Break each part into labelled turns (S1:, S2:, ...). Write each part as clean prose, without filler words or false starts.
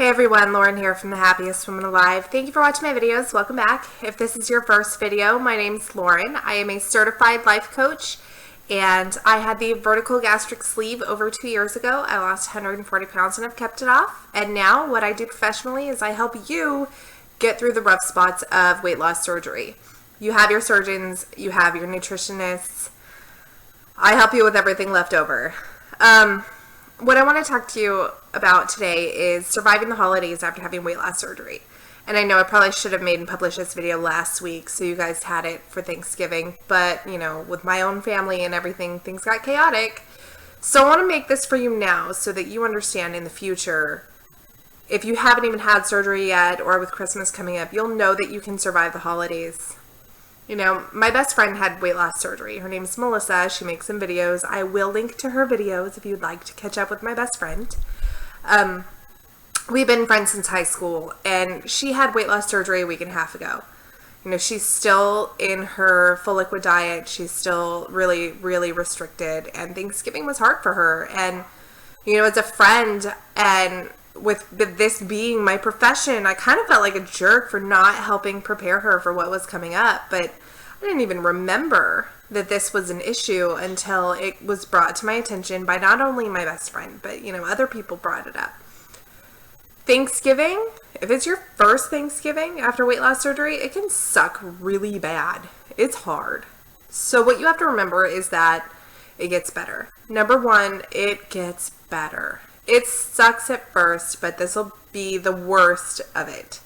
S1: Hey everyone, Lauren here from The Happiest Woman Alive. Thank you for watching my videos. Welcome back. If this is your first video, my name's Lauren. I am a certified life coach and I had the vertical gastric sleeve over 2 years ago. I lost 140 pounds and I've kept it off. And now what I do professionally is I help you get through the rough spots of weight loss surgery. You have your surgeons, you have your nutritionists. I help you with everything left over. What I want to talk to you about today is surviving the holidays after having weight loss surgery. And I know I probably should have made and published this video last week so you guys had it for Thanksgiving, but you know, with my own family and everything, things got chaotic. So I want to make this for you now so that you understand in the future, if you haven't even had surgery yet or with Christmas coming up, you'll know that you can survive the holidays. You know, my best friend had weight loss surgery. Her name's Melissa. She makes some videos. I will link to her videos if you'd like to catch up with my best friend. We've been friends since high school, and she had weight loss surgery a week and a half ago. You know, she's still in her full liquid diet. She's still really, really restricted, and Thanksgiving was hard for her. And, you know, as a friend, and with this being my profession, I kind of felt like a jerk for not helping prepare her for what was coming up, but I didn't even remember that this was an issue until it was brought to my attention by not only my best friend, but, you know, other people brought it up. Thanksgiving, if it's your first Thanksgiving after weight loss surgery, it can suck really bad. It's hard. So what you have to remember is that it gets better. Number one, it gets better. It sucks at first, but this will be the worst of it.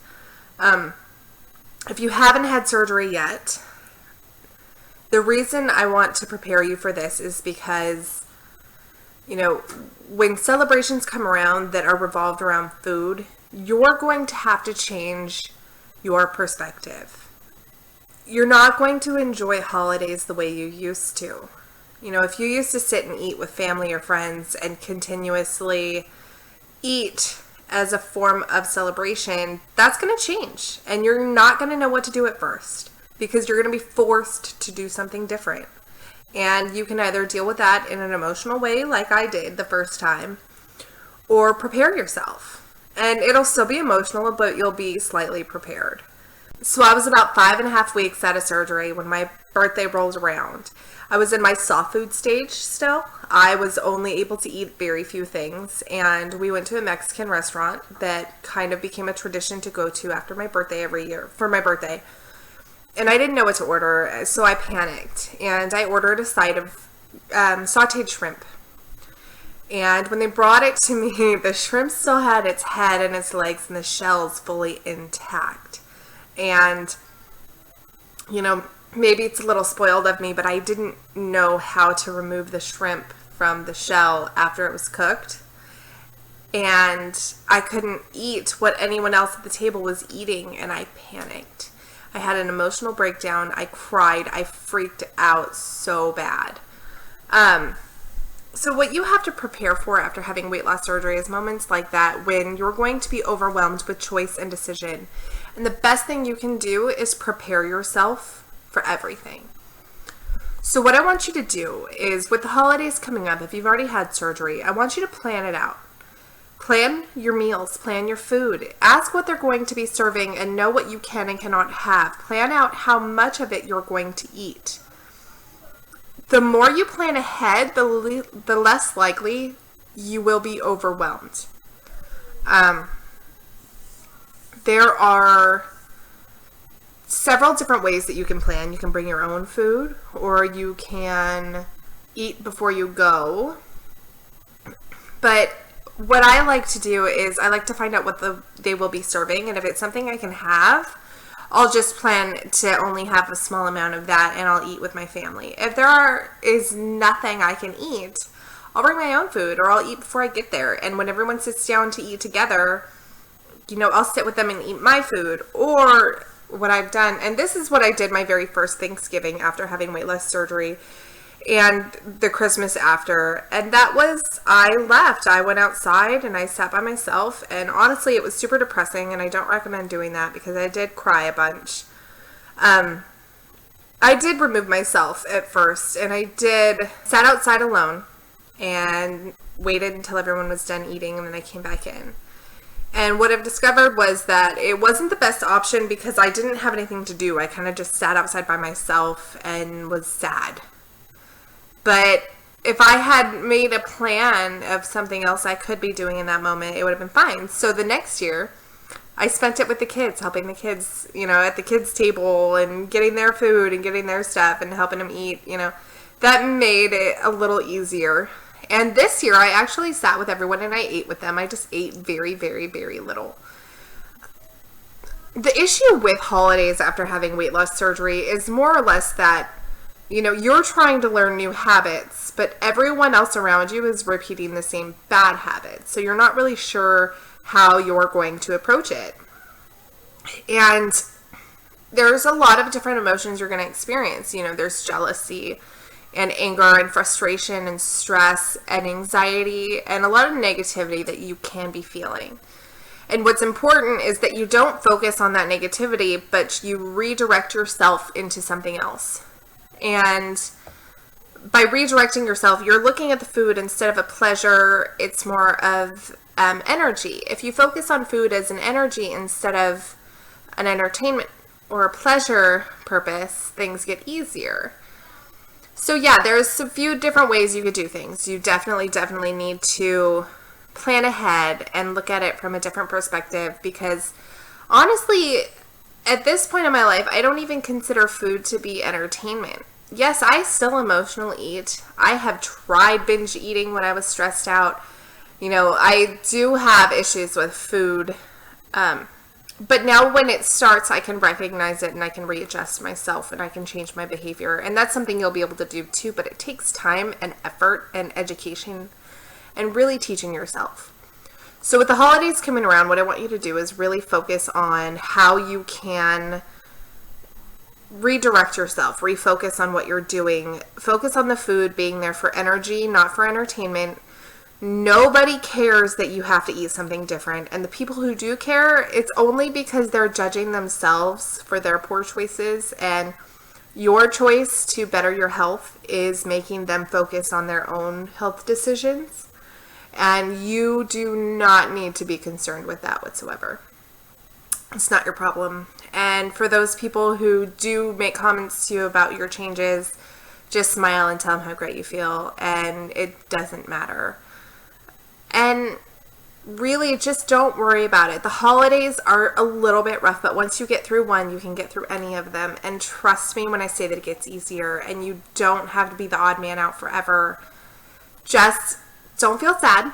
S1: If you haven't had surgery yet, the reason I want to prepare you for this is because, you know, when celebrations come around that are revolved around food, you're going to have to change your perspective. You're not going to enjoy holidays the way you used to. You know, if you used to sit and eat with family or friends and continuously eat as a form of celebration, that's going to change. And you're not going to know what to do at first because you're going to be forced to do something different. And you can either deal with that in an emotional way like I did the first time, or prepare yourself. And it'll still be emotional, but you'll be slightly prepared. So I was about 5.5 weeks out of surgery when my birthday rolled around. I was in my soft food stage still. I was only able to eat very few things, and we went to a Mexican restaurant that kind of became a tradition to go to after my birthday every year, for my birthday. And I didn't know what to order, so I panicked, and I ordered a side of sauteed shrimp. And when they brought it to me, the shrimp still had its head and its legs and the shells fully intact. And, you know, maybe it's a little spoiled of me, but I didn't know how to remove the shrimp from the shell after it was cooked. And I couldn't eat what anyone else at the table was eating, and I panicked. I had an emotional breakdown. I cried. I freaked out so bad. So what you have to prepare for after having weight loss surgery is moments like that when you're going to be overwhelmed with choice and decision. And the best thing you can do is prepare yourself for everything. So what I want you to do is, with the holidays coming up, if you've already had surgery, I want you to plan it out. Plan your meals, plan your food. Ask what they're going to be serving and know what you can and cannot have. Plan out how much of it you're going to eat. The more you plan ahead, the less likely you will be overwhelmed. There are several different ways that you can plan. You can bring your own food, or you can eat before you go. But what I like to do is I like to find out what they will be serving, and if it's something I can have, I'll just plan to only have a small amount of that, and I'll eat with my family. If there is nothing I can eat, I'll bring my own food, or I'll eat before I get there. And when everyone sits down to eat together, you know, I'll sit with them and eat my food. Or what I've done, and this is what I did my very first Thanksgiving after having weight loss surgery, and the Christmas after, and that was, I left. I went outside and I sat by myself, and honestly it was super depressing, and I don't recommend doing that because I did cry a bunch. I did remove myself at first, and I sat outside alone and waited until everyone was done eating, and then I came back in. And what I've discovered was that it wasn't the best option because I didn't have anything to do. I kind of just sat outside by myself and was sad. But if I had made a plan of something else I could be doing in that moment, it would have been fine. So the next year, I spent it with the kids, helping the kids, at the kids' table and getting their food and getting their stuff and helping them eat, That made it a little easier. And this year, I actually sat with everyone and I ate with them. I just ate very, very, very little. The issue with holidays after having weight loss surgery is more or less that, you're trying to learn new habits, but everyone else around you is repeating the same bad habits. So you're not really sure how you're going to approach it. And there's a lot of different emotions you're going to experience. There's jealousy and anger and frustration and stress and anxiety and a lot of negativity that you can be feeling. And what's important is that you don't focus on that negativity, but you redirect yourself into something else. And by redirecting yourself, you're looking at the food instead of a pleasure, it's more of energy. If you focus on food as an energy instead of an entertainment or a pleasure purpose, things get easier. So yeah, there's a few different ways you could do things. You definitely need to plan ahead and look at it from a different perspective, because honestly, at this point in my life, I don't even consider food to be entertainment. Yes, I still emotionally eat. I have tried binge eating when I was stressed out. I do have issues with food. But now when it starts, I can recognize it and I can readjust myself and I can change my behavior. And that's something you'll be able to do too, but it takes time and effort and education and really teaching yourself. So with the holidays coming around, what I want you to do is really focus on how you can redirect yourself, refocus on what you're doing, focus on the food being there for energy, not for entertainment. Nobody cares that you have to eat something different. And the people who do care, it's only because they're judging themselves for their poor choices. And your choice to better your health is making them focus on their own health decisions. And you do not need to be concerned with that whatsoever. It's not your problem. And for those people who do make comments to you about your changes, just smile and tell them how great you feel. And it doesn't matter. And really, just don't worry about it. The holidays are a little bit rough, but once you get through one, you can get through any of them. And trust me when I say that it gets easier, and you don't have to be the odd man out forever. Just don't feel sad.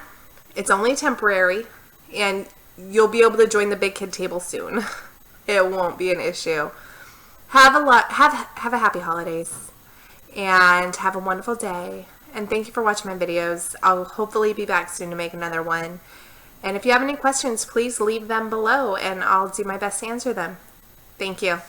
S1: It's only temporary, and you'll be able to join the big kid table soon. It won't be an issue. Have a happy holidays, and have a wonderful day. And thank you for watching my videos. I'll hopefully be back soon to make another one. And if you have any questions, please leave them below and I'll do my best to answer them. Thank you.